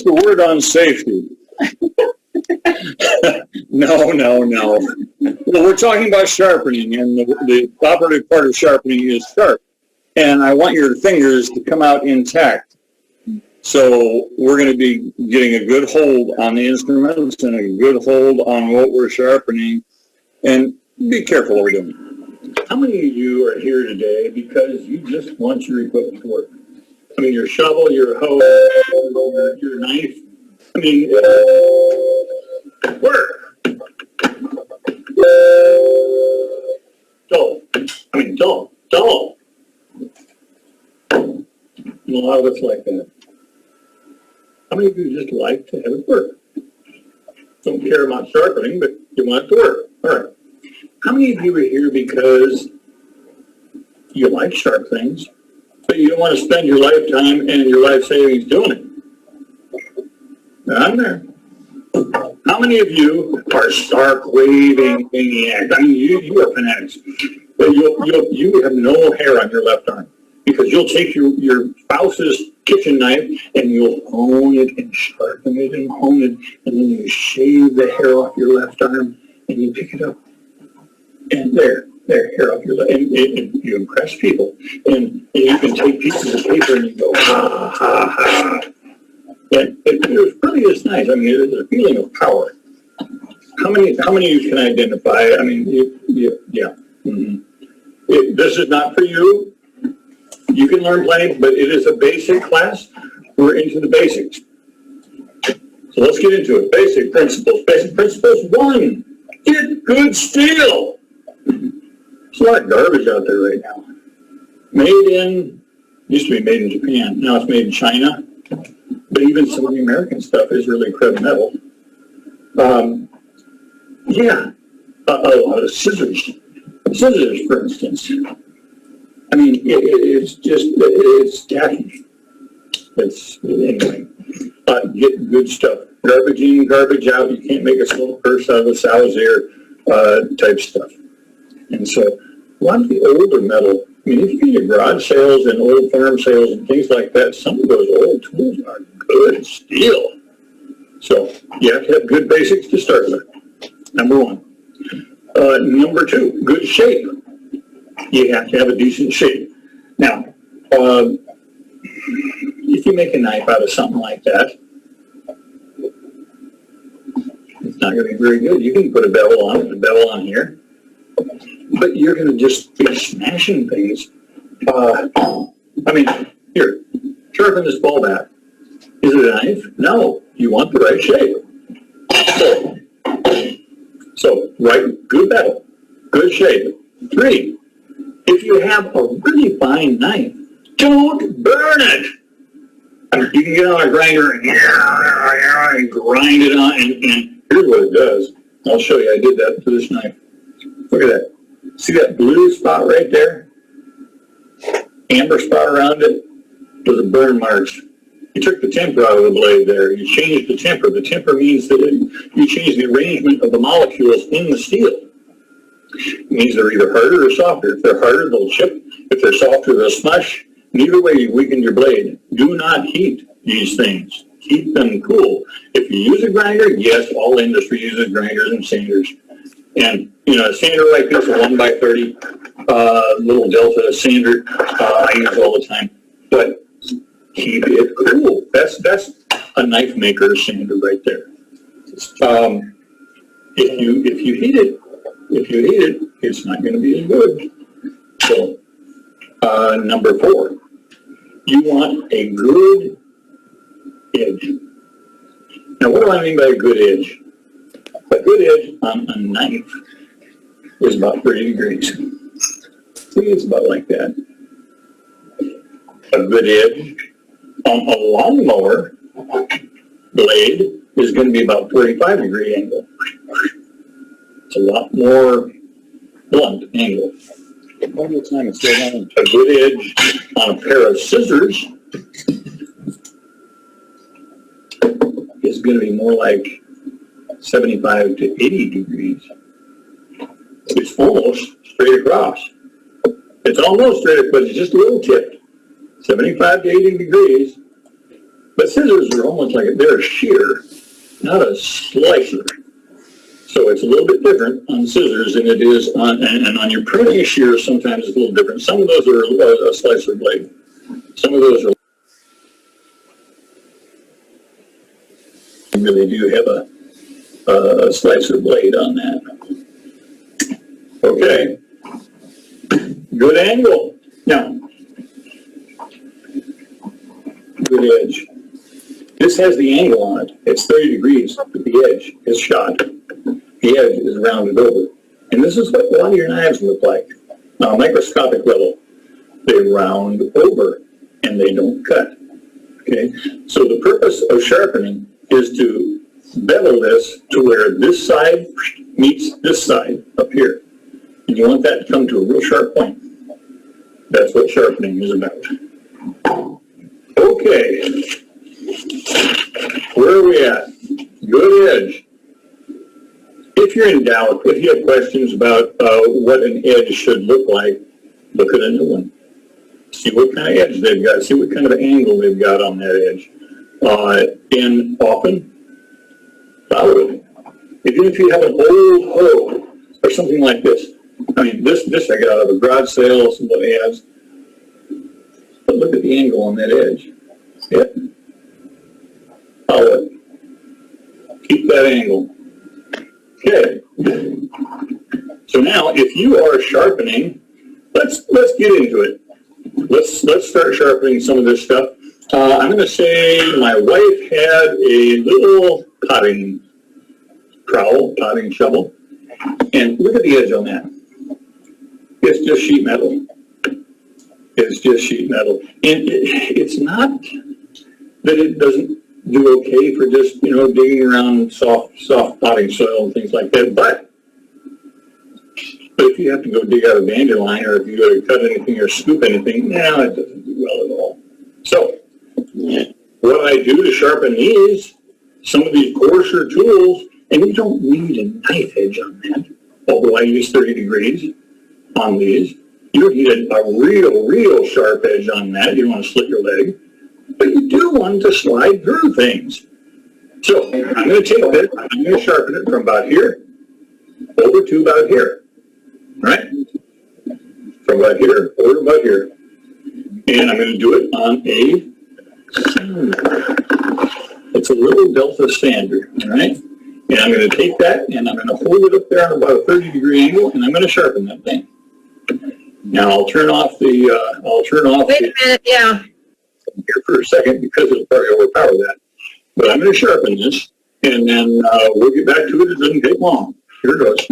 the word on safety. No. Well, we're talking about sharpening, and the operative part of sharpening is sharp. And I want your fingers to come out intact. So we're going to be getting a good hold on the instruments and a good hold on what we're sharpening. And be careful what we're doing. How many of you are here today because you just want your equipment to work? I mean, your shovel, your hoe, your knife. I mean, work. Dull. And a lot of us like that. How many of you just like to have it work? Don't care about sharpening, but you want it to work. All right. How many of you are here because you like sharp things, but you don't want to spend your lifetime and your life savings doing it? I'm there. How many of you are stark raving maniacs? I mean, you are fanatics. But you have no hair on your left arm because you'll take your spouse's kitchen knife and you'll hone it and sharpen it and hone it, and then you shave the hair off your left arm and you pick it up. And there, hair off your left, and you impress people. And you can take pieces of paper and you go, ha, ha, ha. And it really is nice. I mean, it is a feeling of power. How many of you can identify? I mean, yeah. Mm-hmm. This is not for you. You can learn plenty, but it is a basic class. We're into the basics. So let's get into it. Basic principles. Basic principles 1. Get good steel. There's a lot of garbage out there right now. Used to be made in Japan. Now it's made in China. But even some of the American stuff is really crud metal. Scissors. Scissors, for instance. I mean, it's tacky. Anyway. Get good stuff. Garbage in, garbage out. You can't make a small purse out of a sow's ear type stuff. And so a lot of the older metal, I mean, if you get garage sales and old farm sales and things like that, some of those old tools are good steel. So you have to have good basics to start with. Number 1. Number 2, good shape. You have to have a decent shape. Now, if you make a knife out of something like that, it's not going to be very good. You can put a bevel on it, a bevel on here, but you're going to just be smashing things. I mean, here, sharpen this ball back. Is it a knife? No. You want the right shape. So right, good bevel, good shape. 3, if you have a really fine knife, don't burn it. I mean, you can get on a grinder and grind it on, and here's what it does. I'll show you. I did that to this knife. Look at that. See that blue spot right there? Amber spot around it? Those are burn marks. You took the temper out of the blade there. You changed the temper. The temper means that you change the arrangement of the molecules in the steel. It means they're either harder or softer. If they're harder, they'll chip. If they're softer, they'll smush. Neither way, you weaken your blade. Do not heat these things. Keep them cool. If you use a grinder, yes, all industry uses grinders and sanders. And, a sander like this, a 1x30 little Delta sander, I use all the time. But keep it cool. That's a knife maker's sander right there. If you heat it, it's not going to be as good. So, number 4, you want a good edge. Now, what do I mean by a good edge? A good edge on a knife is about 30 degrees. See, it's about like that. A good edge on a lawnmower blade is going to be about 45-degree angle. It's a lot more blunt angle. One more time, it's still on. A good edge on a pair of scissors is going to be more like 75 to 80 degrees. It's almost straight across. It's almost straight, but it's just a little tipped. 75 to 80 degrees. But scissors are almost like they're a shear, not a slicer. So it's a little bit different on scissors than it is on, and on your pruning shears sometimes it's a little different. Some of those are a slicer blade. Some of those are really do have a slicer blade on that. Okay, good angle. Now, good edge. This has the angle on it. It's 30 degrees, but the edge is shot. The edge is rounded over. And this is what a lot of your knives look like. On a microscopic level, they round over and they don't cut. Okay, so the purpose of sharpening is to bevel this to where this side meets this side up here. And you want that to come to a real sharp point. That's what sharpening is about. Okay, where are we at? Good edge. If you're in doubt, if you have questions about what an edge should look like, look at a new one. See what kind of edge they've got. See what kind of angle they've got on that edge. And often, follow it. Even if you have an old hoe or something like this. I mean, this I got out of a garage sale, somebody has. But look at the angle on that edge. Yep. Follow it. Keep that angle. Okay. So now, if you are sharpening, let's get into it. Let's start sharpening some of this stuff. I'm going to say my wife had a little potting trowel, potting shovel, and look at the edge on that. It's just sheet metal. It's just sheet metal, and it's not that it doesn't do okay for just digging around soft potting soil and things like that, but if you have to go dig out a dandelion or if you go to cut anything or scoop anything, no, it doesn't do well at all. So, what I do to sharpen these, some of these coarser tools, and you don't need a knife edge on that, although I use 30 degrees on these. You don't need a real sharp edge on that. You don't want to slit your leg, but you do want to slide through things. So, I'm going to take this, I'm going to sharpen it from about here over to about here. Right? From about here over to about here. And I'm going to do it on a sander. It's a little Delta sander, all right? And I'm going to take that and I'm going to hold it up there on about a 30-degree angle and I'm going to sharpen that thing. Now I'll turn off the, Wait a minute, yeah. Here for a second because it'll probably overpower that. But I'm going to sharpen this and then we'll get back to it. It doesn't take long. Here it goes.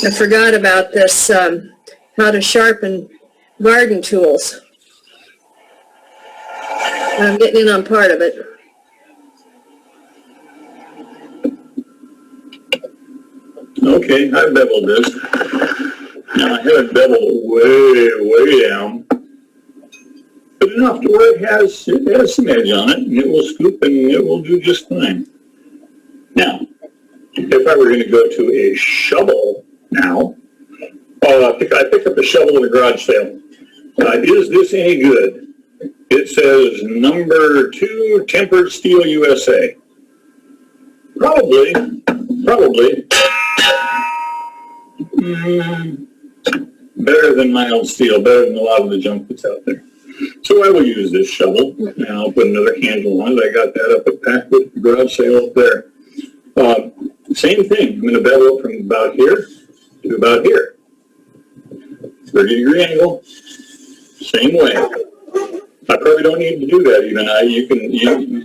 I forgot about this, how to sharpen garden tools. I'm getting in on part of it. Okay, I've beveled this. Now I haven't beveled it way down, but enough to where it has some edge on it, and it will scoop and it will do just fine. Now, if I were going to go to a shovel now, I picked up a shovel in a garage sale. Is this any good? It says number 2 tempered steel USA. Probably. Better than my old steel, better than a lot of the junk that's out there. So I will use this shovel, and I'll put another handle on it. I got that up at Packwood, the garage sale up there. Same thing, I'm going to bevel it from about here to about here. 30-degree angle, same way. I probably don't need to do that even.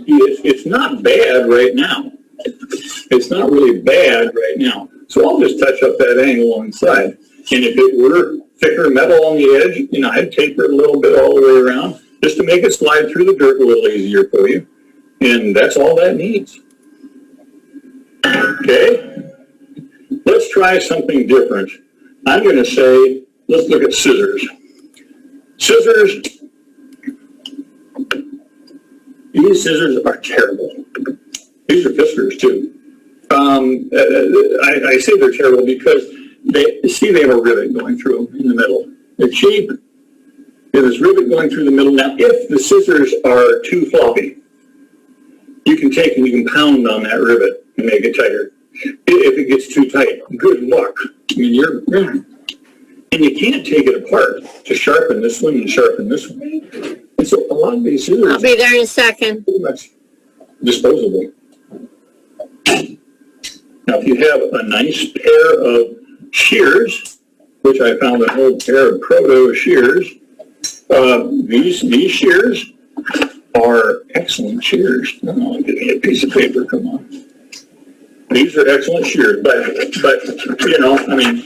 It's not bad right now. It's not really bad right now. So I'll just touch up that angle on the side. And if it were thicker metal on the edge, I'd taper it a little bit all the way around just to make it slide through the dirt a little easier for you. And that's all that needs. Okay? Let's try something different. I'm going to say, let's look at scissors. Scissors, These scissors are terrible. These are fiskars too. I say they're terrible because they have a rivet going through them in the middle. They're cheap. There's this rivet going through the middle. Now, if the scissors are too floppy, you can take and you can pound on that rivet and make it tighter. If it gets too tight, good luck. I mean, and you can't take it apart to sharpen this one and sharpen this one. And so a lot of these scissors I'll be there in a second. pretty much disposable. Now, if you have a nice pair of shears, which I found an old pair of Proto shears, these shears are excellent shears. Oh, give me a piece of paper, come on. These are excellent shears, but you know, I mean,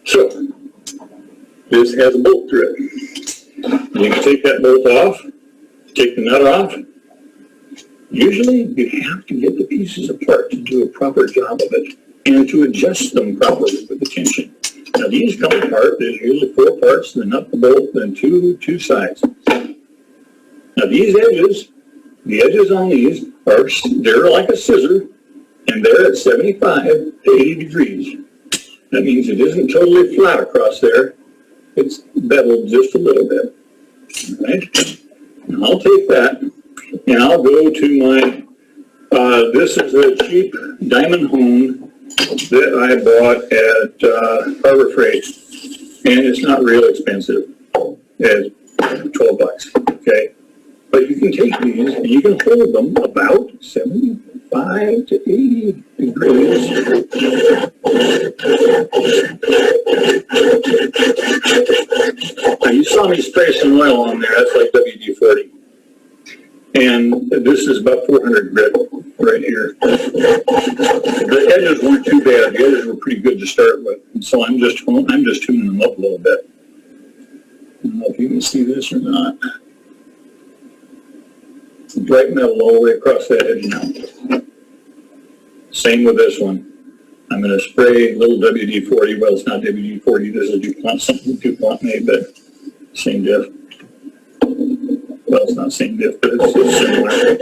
so this has a bolt through it. You can take that bolt off, take the nut off. Usually you have to get the pieces apart to do a proper job of it and to adjust them properly with the tension. Now these come apart, there's usually 4 parts, the nut, the bolt, and two sides. Now these edges, the edges on these they're like a scissor, and they're at 75 to 80 degrees. That means it isn't totally flat across there. It's beveled just a little bit. All right? And I'll take that, and I'll go to my, this is a cheap diamond hone that I bought at Harbor Freight, and it's not real expensive. It's $12, okay? But you can take these and you can hold them about 75 to 80 degrees. Now you saw me spray some oil on there, that's like WD-40. And this is about 400 grit right here. The edges weren't too bad, the edges were pretty good to start with. And so I'm just tuning them up a little bit. I don't know if you can see this or not. Bright metal all the way across that edge now. Same with this one. I'm going to spray a little WD-40. Well, it's not WD-40. This is DuPont, something DuPont made, but same diff. Well, it's not same diff, but it's similar.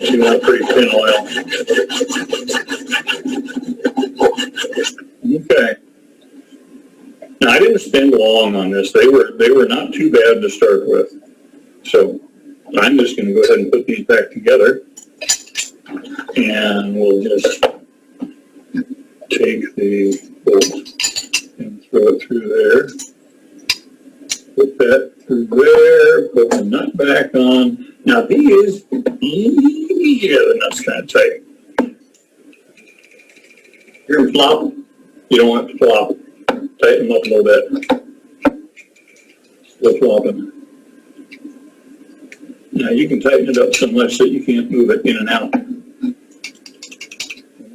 You want a pretty thin oil. Okay. Now, I didn't spend long on this. They were not too bad to start with. So I'm just going to go ahead and put these back together, and we'll just take the bolt and throw it through there, put that through there, put the nut back on. Now these, yeah, the nut's kind of tight. You're going to flop, you don't want it to flop. Tighten them up a little bit. Still flopping. Now you can tighten it up so much that you can't move it in and out.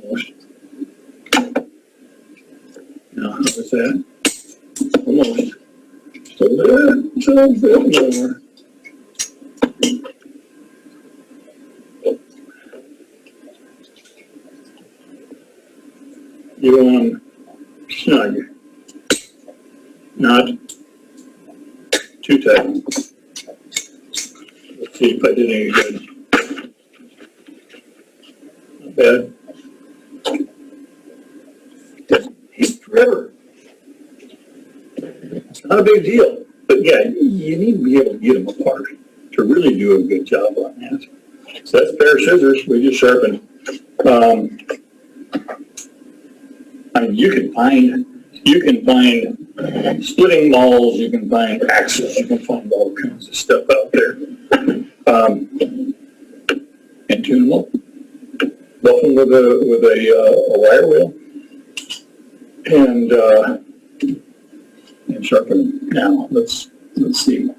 Almost. Now how is that? Almost. So that's a bit more. You want them snug, not too tight. Let's see if I did any good. Not bad. Doesn't take forever. It's not a big deal. But yeah, you need to be able to get them apart to really do a good job on that. So that's a pair of scissors we just sharpened. I mean, you can find splitting mauls, you can find axes, you can find all kinds of stuff out there. And tune them up. Buff them with a wire wheel and sharpen them. Now let's see.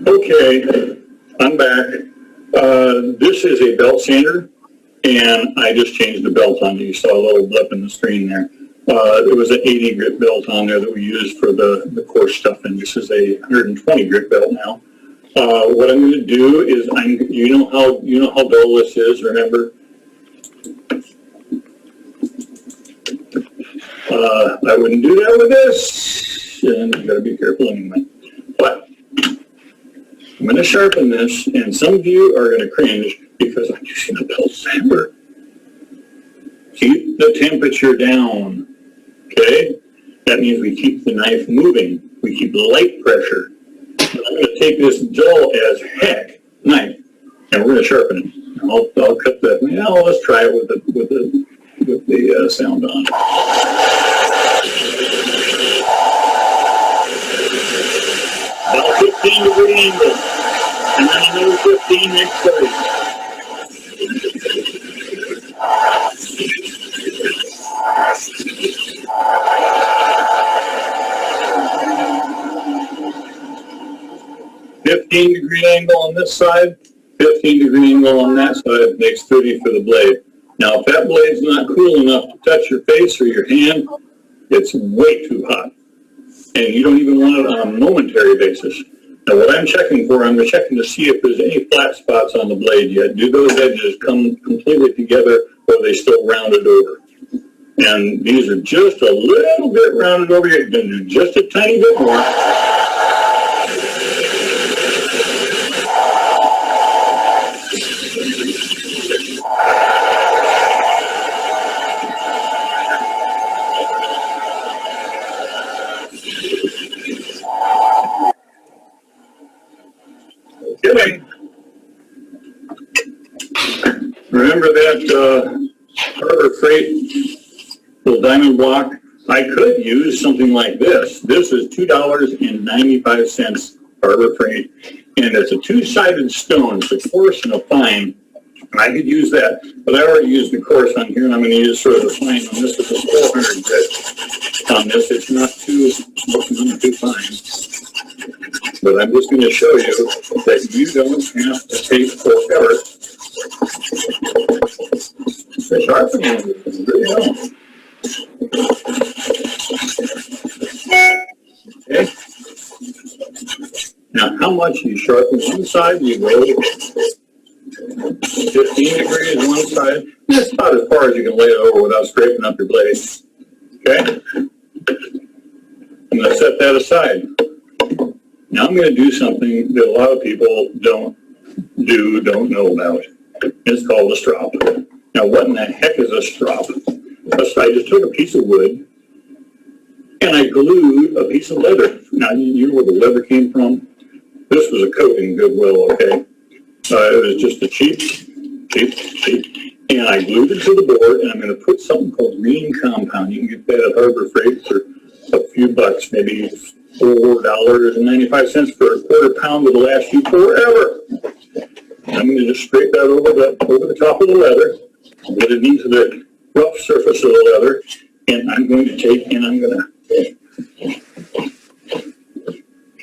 Okay, I'm back. This is a belt sander, and I just changed the belt on. You saw a little blip in the screen there. There was an 80 grit belt on there that we used for the coarse stuff, and this is a 120 grit belt now. What I'm going to do is, you know how dull this is. Remember, I wouldn't do that with this, and you gotta be careful anyway. But I'm gonna sharpen this, and some of you are gonna cringe because I'm using a belt sander. Keep the temperature down, okay? That means we keep the knife moving. We keep light pressure. I'm gonna take this dull as heck knife, and we're gonna sharpen it. I'll cut that. Now let's try it with the sound on. About 15-degree angle, and then another 15 next 30. $15-degree angle on this side, 15-degree angle on that side makes 30 for the blade. Now, if that blade's not cool enough to touch your face or your hand, it's way too hot. And you don't even want it on a momentary basis. Now, what I'm checking for, I'm checking to see if there's any flat spots on the blade yet. Do those edges come completely together, or are they still rounded over? And these are just a little bit rounded over. You're going to do just a tiny bit more. Okay. Remember that Harbor Freight little diamond block? I could use something like this. This is $2.95 Harbor Freight, and it's a two-sided stone. It's a coarse and a fine. And I could use that, but I already used the coarse on here, and I'm going to use sort of the fine on this. It's a 400 grit on this. It's not too fine. But I'm just going to show you that you don't have to take forever to sharpen it. Really well. Okay. Now, how much you sharpen one side, you go 15 degrees one side. That's about as far as you can lay it over without scraping up your blade. Okay? I'm going to set that aside. Now I'm going to do something that a lot of people don't know about. It's called a strop. Now, what in the heck is a strop? I just took a piece of wood and I glued a piece of leather. Now, you know where the leather came from? This was a coating, Goodwill, okay? It was just a cheap, and I glued it to the board, and I'm going to put something called green compound. You can get that at Harbor Freight for a few bucks, maybe $4.95 for a quarter pound. It'll last you forever. I'm going to just scrape that over the top of the leather, get it into the rough surface of the leather, and I'm going to take, and I'm going to,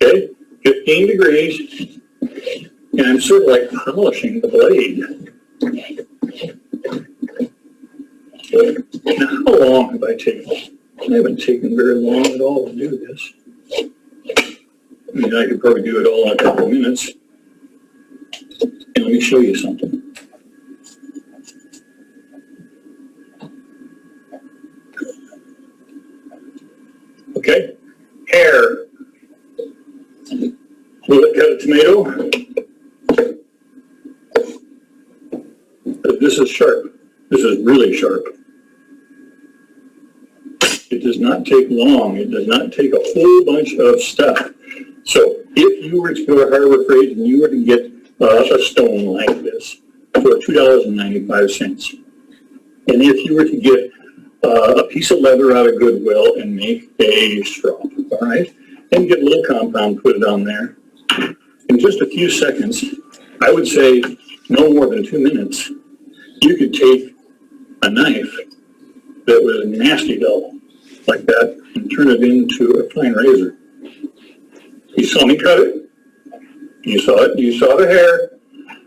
okay, 15 degrees, and I'm sort of like polishing the blade. Okay. Now, how long have I taken? I haven't taken very long at all to do this. I mean, I could probably do it all in a couple of minutes. And let me show you something. Okay, hair. Will it cut a tomato? This is sharp. This is really sharp. It does not take long. It does not take a whole bunch of stuff. So if you were to go to Harbor Freight and you were to get a stone like this for $2.95, and if you were to get a piece of leather out of Goodwill and make a strop, all right, and get a little compound, put it on there, in just a few seconds, I would say no more than 2 minutes, you could take a knife that was nasty dull like that and turn it into a fine razor. You saw me cut it. You saw it. You saw the hair.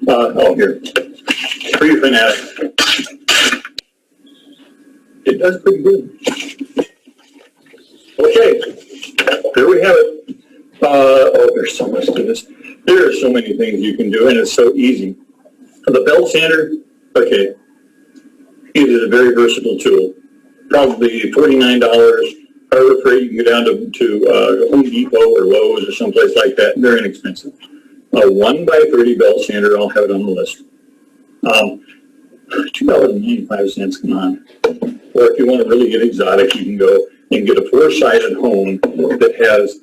Oh, here. Pretty fanatic. It does pretty good. Okay. There we have it. Oh, there's so much to this. There are so many things you can do, and it's so easy. The belt sander, okay, it is a very versatile tool. probably $49. Harbor Freight, you can go down to Home Depot or Lowe's or someplace like that. They're inexpensive. A 1x30 belt sander, I'll have it on the list. $2.95, come on. Or if you want to really get exotic, you can go and get a 4-sided hone that has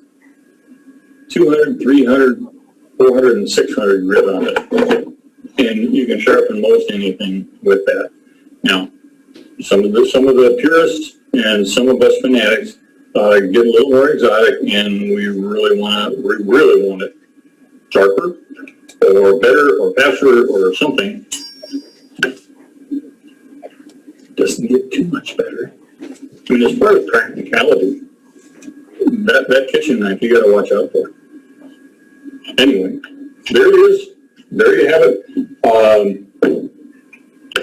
200, 300, 400, and 600 grit on it. And you can sharpen most anything with that. Now, some of the purists and some of us fanatics get a little more exotic, and we really want it sharper or better or faster or something. Doesn't get too much better. I mean, as far as practicality, that kitchen knife you got to watch out for. Anyway, there it is. There you have it.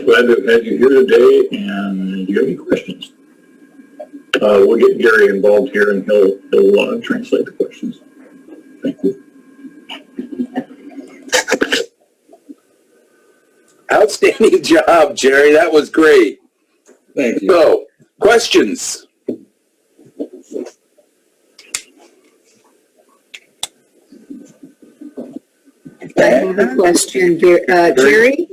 Glad to have had you here today, and do you have any questions? We'll get Gary involved here, and he'll translate the questions. Thank you. Outstanding job, Jerry. That was great. Thank you. So, questions? I have a question, Jerry.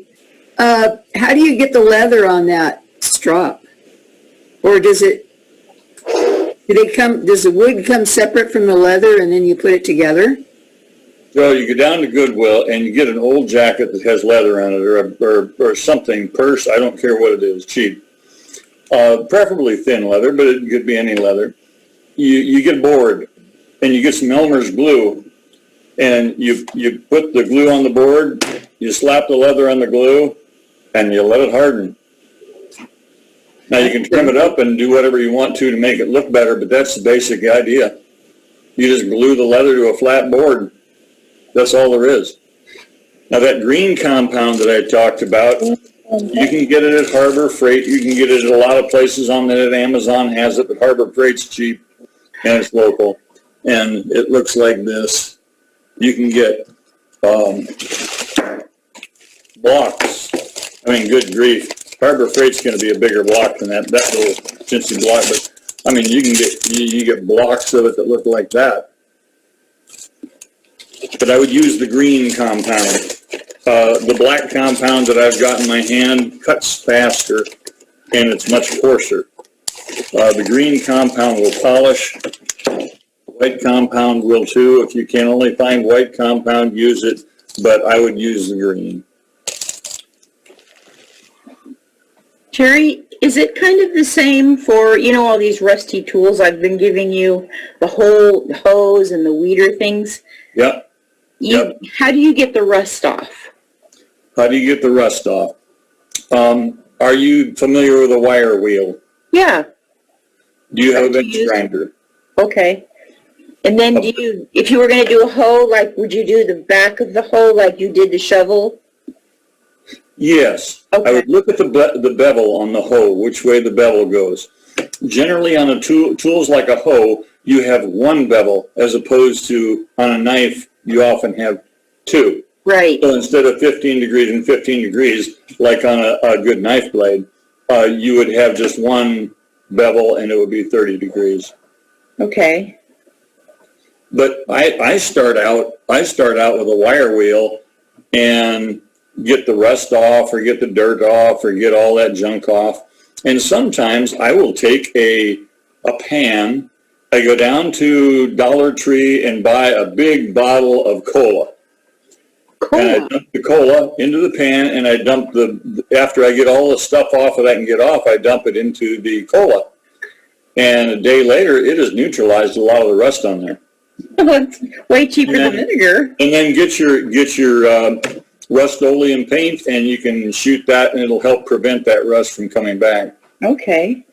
How do you get the leather on that strop? Or does the wood come separate from the leather and then you put it together? So you go down to Goodwill and you get an old jacket that has leather on it or something, purse, I don't care what it is, cheap. Preferably thin leather, but it could be any leather. You get a board and you get some Elmer's glue and you put the glue on the board, you slap the leather on the glue, and you let it harden. Now you can trim it up and do whatever you want to make it look better, but that's the basic idea. You just glue the leather to a flat board. That's all there is. Now that green compound that I talked about, you can get it at Harbor Freight. You can get it at a lot of places on that. Amazon has it, but Harbor Freight's cheap and it's local. And it looks like this. You can get blocks. I mean, good grief. Harbor Freight's going to be a bigger block than that little chintzy block. But I mean, you get blocks of it that look like that. But I would use the green compound. The black compound that I've got in my hand cuts faster and it's much coarser. The green compound will polish. White compound will too. If you can only find white compound, use it, but I would use the green. Jerry, is it kind of the same for, all these rusty tools I've been giving you, the whole hose and the weeder things? Yep. How do you get the rust off? How do you get the rust off? Are you familiar with a wire wheel? Yeah. Do you have a bench grinder? Okay. And then if you were going to do a hoe, would you do the back of the hoe like you did the shovel? Yes. Okay. I would look at the bevel on the hoe, which way the bevel goes. Generally on a tools like a hoe, you have one bevel as opposed to on a knife, you often have two. Right. So instead of 15 degrees and 15 degrees, like on a good knife blade, you would have just one bevel and it would be 30 degrees. Okay. But I start out with a wire wheel and get the rust off or get the dirt off or get all that junk off. And sometimes I will take a pan, I go down to Dollar Tree and buy a big bottle of cola. And I dump the cola into the pan and I dump after I get all the stuff off that I can get off, I dump it into the cola. And a day later, it has neutralized a lot of the rust on there. It's way cheaper than vinegar. And then get your Rust-Oleum paint and you can shoot that and it'll help prevent that rust from coming back. Okay.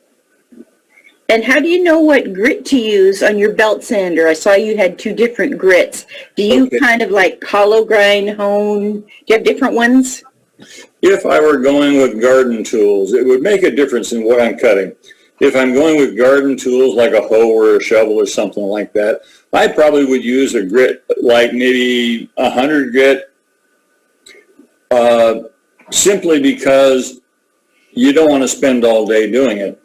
And how do you know what grit to use on your belt sander? I saw you had 2 different grits. Do you kind of like hollow grind, hone? Do you have different ones? If I were going with garden tools, it would make a difference in what I'm cutting. If I'm going with garden tools like a hoe or a shovel or something like that, I probably would use a grit like maybe 100 grit, simply because you don't want to spend all day doing it.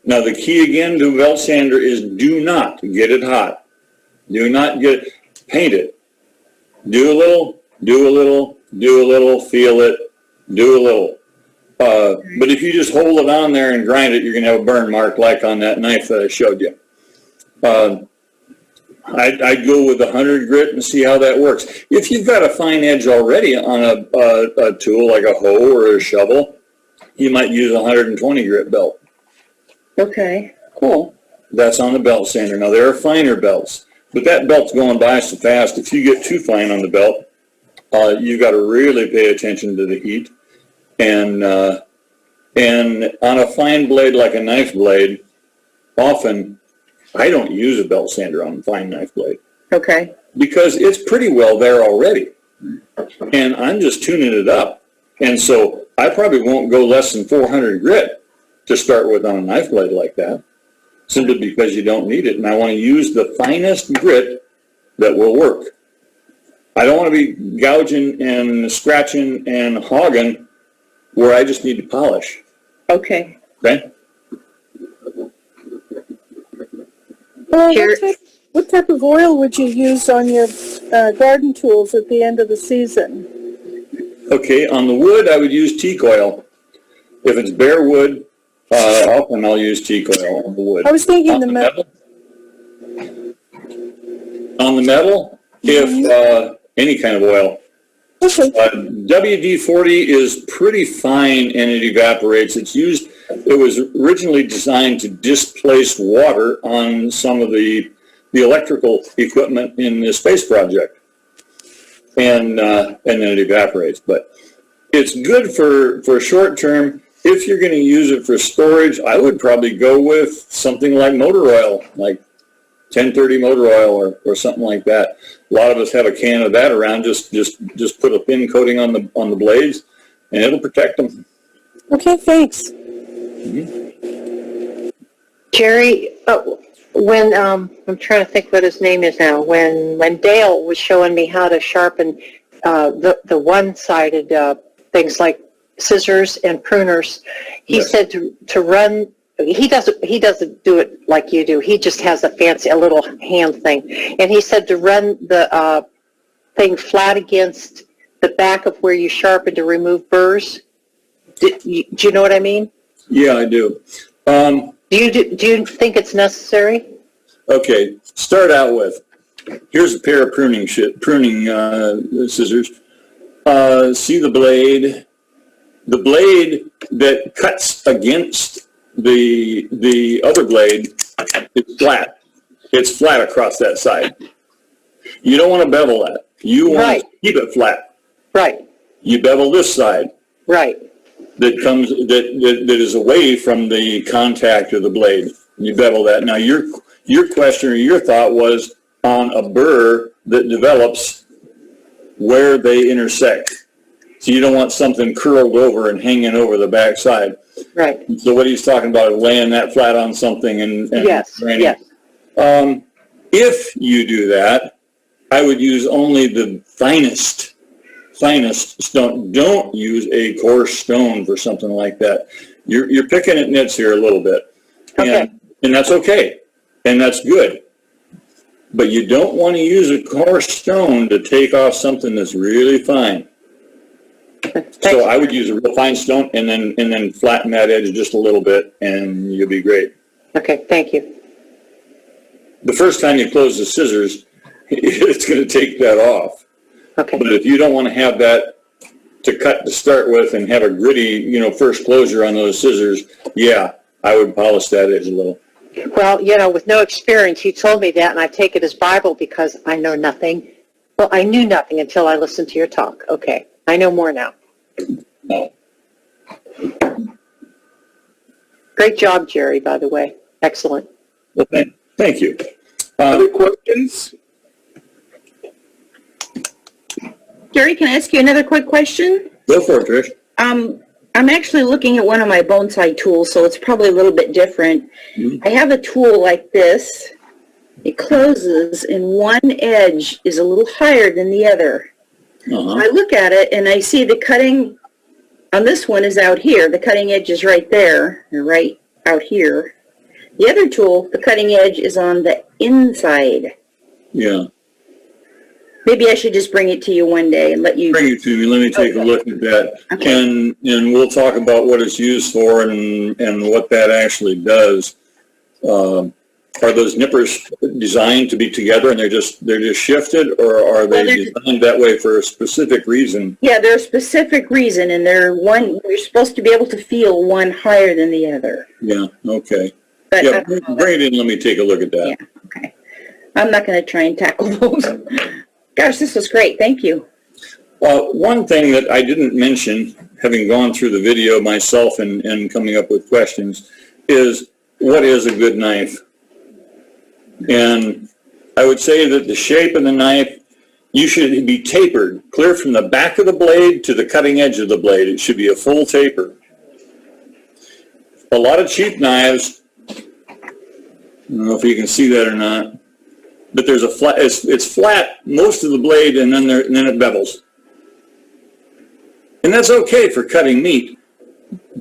Now, the key again to a belt sander is do not get it hot. Do not paint it. Do a little, do a little, do a little, feel it, do a little. But if you just hold it on there and grind it, you're going to have a burn mark like on that knife that I showed you. I'd go with 100 grit and see how that works. If you've got a fine edge already on a tool like a hoe or a shovel, you might use a 120 grit belt. Okay, cool. That's on the belt sander. Now, there are finer belts, but that belt's going by so fast. If you get too fine on the belt, you've got to really pay attention to the heat. And on a fine blade like a knife blade, often I don't use a belt sander on a fine knife blade. Okay. Because it's pretty well there already. And I'm just tuning it up. And so I probably won't go less than 400 grit to start with on a knife blade like that, simply because you don't need it. And I want to use the finest grit that will work. I don't want to be gouging and scratching and hogging where I just need to polish. Okay. Okay? What type of oil would you use on your garden tools at the end of the season? Okay, on the wood, I would use teak oil. If it's bare wood, often I'll use teak oil on the wood. I was thinking On the metal, if any kind of oil. Okay. WD-40 is pretty fine and it evaporates. It was originally designed to displace water on some of the electrical equipment in the space project. And then it evaporates. But it's good for short term. If you're going to use it for storage, I would probably go with something like motor oil, like 1030 motor oil or something like that. A lot of us have a can of that around. Just put a thin coating on the blades, and it'll protect them. Okay, thanks. Mm-hmm. Jerry, when I'm trying to think what his name is now. When Dale was showing me how to sharpen the one-sided things like scissors and pruners, he said to run. He doesn't do it like you do. He just has a little hand thing, and he said to run the thing flat against the back of where you sharpen to remove burrs. Do you know what I mean? Yeah, I do. Do you think it's necessary? Okay, start out with, here's a pair of pruning scissors. See the blade? The blade that cuts against the other blade is flat. It's flat across that side. You don't want to bevel that. You want to keep it flat. Right. You bevel this side. Right. That is away from the contact of the blade. You bevel that. Now your question or your thought was on a burr that develops where they intersect. So you don't want something curled over and hanging over the backside. Right. So what he's talking about is laying that flat on something and yes. Yes. If you do that, I would use only the finest stone. Don't use a coarse stone for something like that. You're picking at nits here a little bit. Okay. And that's okay. And that's good. But you don't want to use a coarse stone to take off something that's really fine. So I would use a real fine stone and then flatten that edge just a little bit and you'll be great. Okay, thank you. The first time you close the scissors, it's going to take that off. Okay. But if you don't want to have that to cut to start with and have a gritty, first closure on those scissors, yeah, I would polish that edge a little. Well, with no experience, you told me that, and I take it as Bible because I know nothing. Well, I knew nothing until I listened to your talk. Okay, I know more now. No. Great job, Jerry, by the way. Excellent. Well, thank you. Other questions? Jerry, can I ask you another quick question? Go for it, Trish. I'm actually looking at one of my bonsai tools, so it's probably a little bit different. Mm-hmm. I have a tool like this. It closes, and one edge is a little higher than the other. Uh-huh. I look at it, and I see the cutting on this one is out here. The cutting edge is right there, or right out here. The other tool, the cutting edge, is on the inside. Yeah. Maybe I should just bring it to you one day and let you. Bring it to me, let me take a look at that. Okay. And we'll talk about what it's used for and what that actually does. Are those nippers designed to be together and they're just shifted, or are they designed that way for a specific reason? Yeah, there's a specific reason, and you're supposed to be able to feel one higher than the other. Yeah, okay. But Yeah, bring it in, let me take a look at that. Yeah, okay. I'm not going to try and tackle those. Gosh, this was great. Thank you. One thing that I didn't mention, having gone through the video myself and coming up with questions, is what is a good knife? And I would say that the shape of the knife, you should be tapered, clear from the back of the blade to the cutting edge of the blade. It should be a full taper. A lot of cheap knives, I don't know if you can see that or not, but there's a flat, it's flat most of the blade, and then it bevels. And that's okay for cutting meat.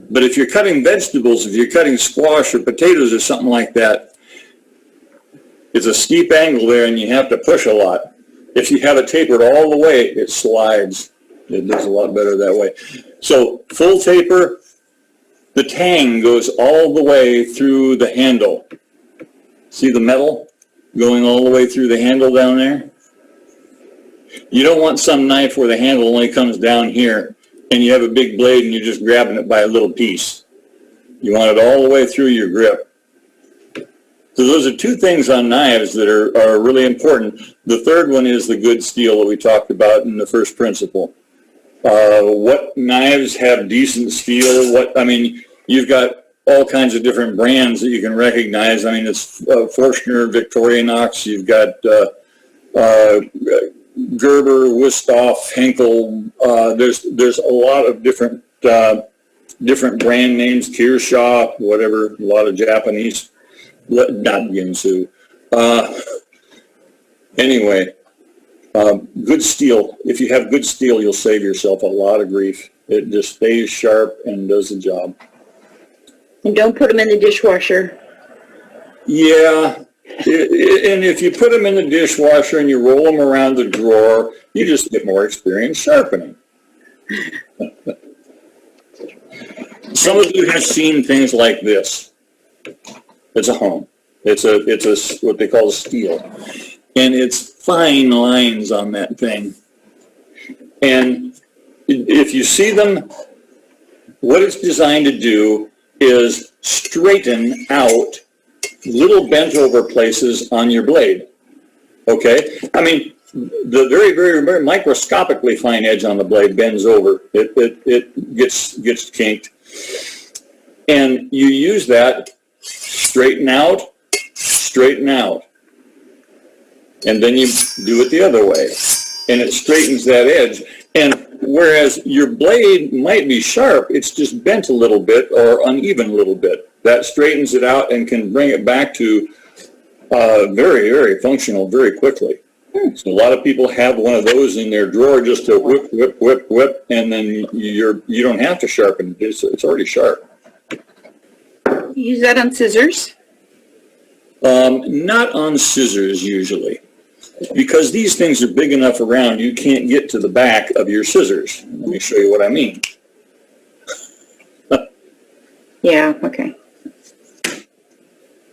But if you're cutting vegetables, if you're cutting squash or potatoes or something like that, it's a steep angle there and you have to push a lot. If you have it tapered all the way, it slides. It does a lot better that way. So full taper, the tang goes all the way through the handle. See the metal going all the way through the handle down there? You don't want some knife where the handle only comes down here and you have a big blade and you're just grabbing it by a little piece. You want it all the way through your grip. So those are two things on knives that are really important. The third one is the good steel that we talked about in the first principle. What knives have decent steel? You've got all kinds of different brands that you can recognize. I mean, it's Forstner, Victorinox. You've got Gerber, Wüsthof, Henkel. There's a lot of different brand names. Kershaw, whatever. A lot of Japanese. Not Ginsu. Anyway, good steel. If you have good steel, you'll save yourself a lot of grief. It just stays sharp and does the job. And don't put them in the dishwasher. Yeah, and if you put them in the dishwasher and you roll them around the drawer, you just get more experience sharpening. Some of you have seen things like this. It's a hone. It's a what they call a steel, and it's fine lines on that thing. And if you see them, what it's designed to do is straighten out little bent over places on your blade. Okay, I mean the very, very, very microscopically fine edge on the blade bends over. It gets kinked, and you use that. Straighten out, and then you do it the other way, and it straightens that edge. And whereas your blade might be sharp, it's just bent a little bit or uneven a little bit. That straightens it out and can bring it back to very, very functional very quickly. So a lot of people have one of those in their drawer just to whip, whip, whip, whip, and then you don't have to sharpen it. It's already sharp. Use that on scissors? Not on scissors usually, because these things are big enough around you can't get to the back of your scissors. Let me show you what I mean. Yeah, okay.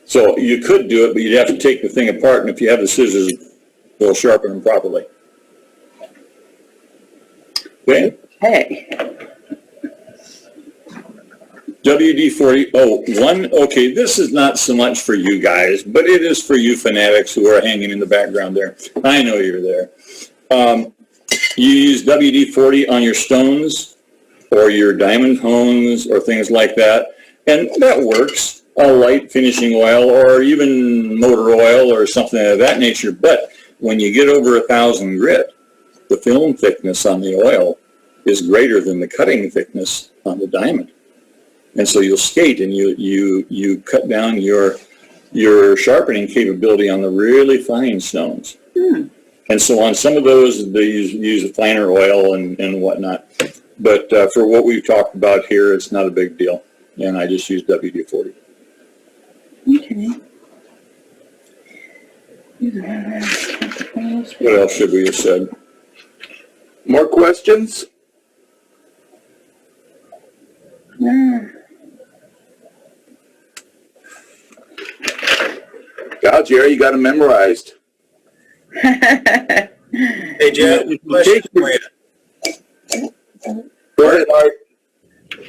So you could do it, but you'd have to take the thing apart, and if you have the scissors, they'll sharpen them properly. Okay? Hey. WD-40, okay, this is not so much for you guys, but it is for you fanatics who are hanging in the background there. I know you're there. You use WD-40 on your stones or your diamond hones or things like that, and that works. A light finishing oil or even motor oil or something of that nature, but when you get over 1,000 grit, the film thickness on the oil is greater than the cutting thickness on the diamond. And so you'll skate and you cut down your sharpening capability on the really fine stones. And so on some of those, they use a finer oil and whatnot. But for what we've talked about here, it's not a big deal. And I just use WD-40. Okay. What else should we have said? More questions? God, Jerry, you got them memorized. Hey, Jerry, question for you. Go ahead, Art.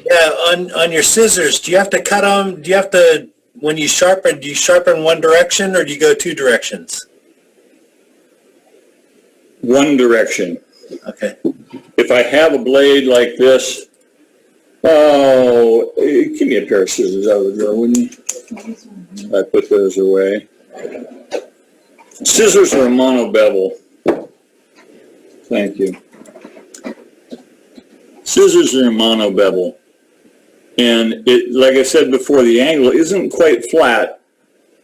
Yeah, on your scissors, do you have to cut them? Do you have to, when you sharpen, do you sharpen one direction or do you go two directions? One direction. Okay. If I have a blade like this, give me a pair of scissors out of the drawer, wouldn't you? I put those away. Scissors are a mono bevel. Thank you. Scissors are a mono bevel. And it, like I said before, the angle isn't quite flat.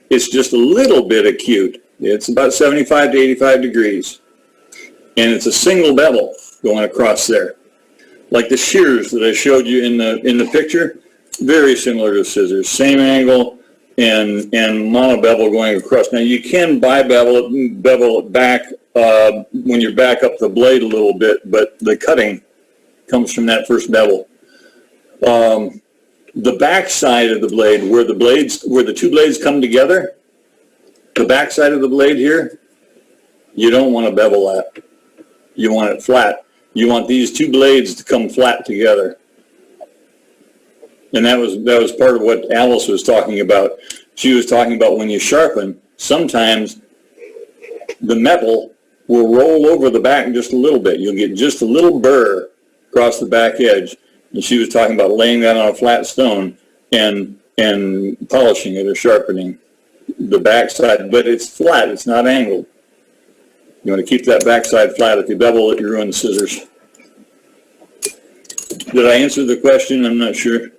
It's just a little bit acute. It's about 75 to 85 degrees. And it's a single bevel going across there. Like the shears that I showed you in the picture, very similar to scissors. Same angle and mono bevel going across. Now you can bevel it back when you back up the blade a little bit, but the cutting comes from that first bevel. The back side of the blade, where the two blades come together, the back side of the blade here, you don't want to bevel that. You want it flat. You want these two blades to come flat together. And that was part of what Alice was talking about. She was talking about when you sharpen, sometimes the metal will roll over the back just a little bit. You'll get just a little burr across the back edge. And she was talking about laying that on a flat stone and polishing it or sharpening the back side, but it's flat, it's not angled. You want to keep that backside flat. If you bevel it, you ruin the scissors. Did I answer the question? I'm not sure.